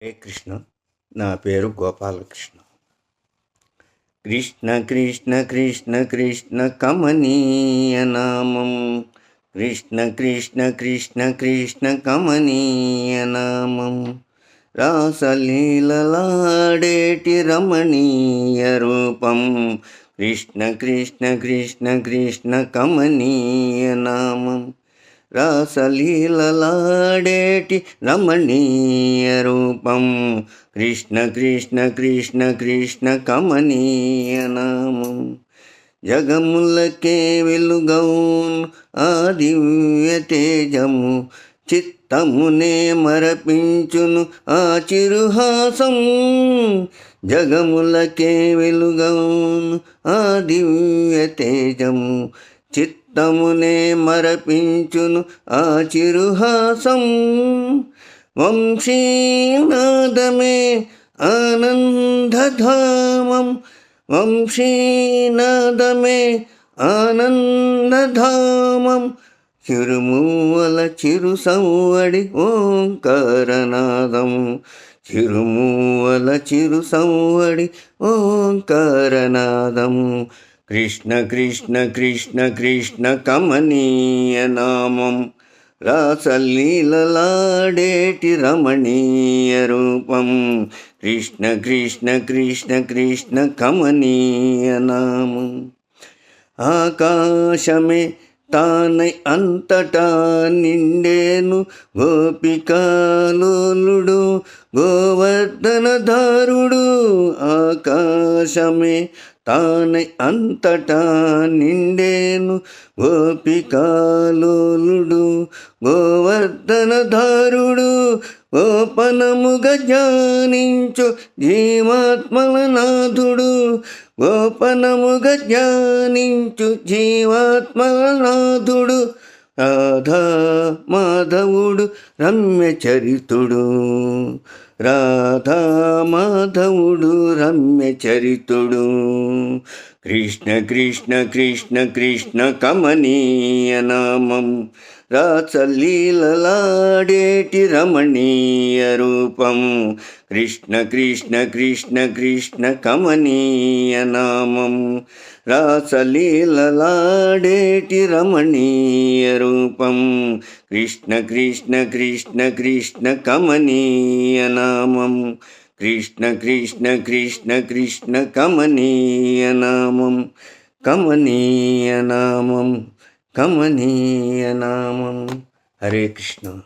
హరే కృష్ణ. నా పేరు గోపాలకృష్ణ. కృష్ణ కృష్ణ కృష్ణ కృష్ణ కమనీయ నామం. కృష్ణ కృష్ణ కృష్ణ కృష్ణ కమనీయ నామం. రాసలీలలాడేటి రమణీయ రూపం. కృష్ణ కృష్ణ కృష్ణ కృష్ణ కమనీయ నామం. రాసలీలలాడేటి రమణీయ రూపం. కృష్ణ కృష్ణ కృష్ణ కృష్ణ కమనీయ నామం. జగములకే వెలుగౌన్ ఆ దివ్య తేజము. చిత్తమునే మరపించును ఆ చిరుహాసం. జగములకే వెలుగౌన్ ఆ దివ్య తేజము. చిత్తమునే మరపించును ఆ చిరుహాసం. వంశీనాదమే ఆనందధామం. వంశీనాదమే ఆనందధామం. చిరుమూవల చిరు సంవడి ఓంకారనాదం. చిరుమూవల చిరు సంవడి ఓంకారనాదం. కృష్ణ కృష్ణ కృష్ణ కృష్ణ కమనీయ నామం. రాసలీలలాడేటి రమణీయ రూపం. కృష్ణ కృష్ణ కృష్ణ కృష్ణ కమనీయ నామం. ఆకాశమే తానై అంతటా నిండేను గోపికాలోలుడు గోవర్ధనధారుడు. ఆకాశమే తానై అంతటా నిండేను గోపికాలోలుడు గోవర్ధనధారుడు. గోపనముగ ధ్యానించు జీవాత్మల నాథుడు. గోపనముగ ధ్యానించు జీవాత్మల నాథుడు. రాధా మాధవుడు రమ్య చరితుడు. రాధా మాధవుడు రమ్య చరితుడు. కృష్ణ కృష్ణ కృష్ణ కృష్ణ కమనీయ నామం. రాసలీలలాడేటి రమణీయ రూపం. కృష్ణ కృష్ణ కృష్ణ కృష్ణ కమనీయ నామం. రాసలీలలాడేటి రమణీయ రూపం. కృష్ణ కృష్ణ కృష్ణ కృష్ణ కమనీయ నామం. కృష్ణ కృష్ణ కృష్ణ కృష్ణ కమనీయ నామం. కమనీయ నామం. కమనీయ నామం. హరే కృష్ణ.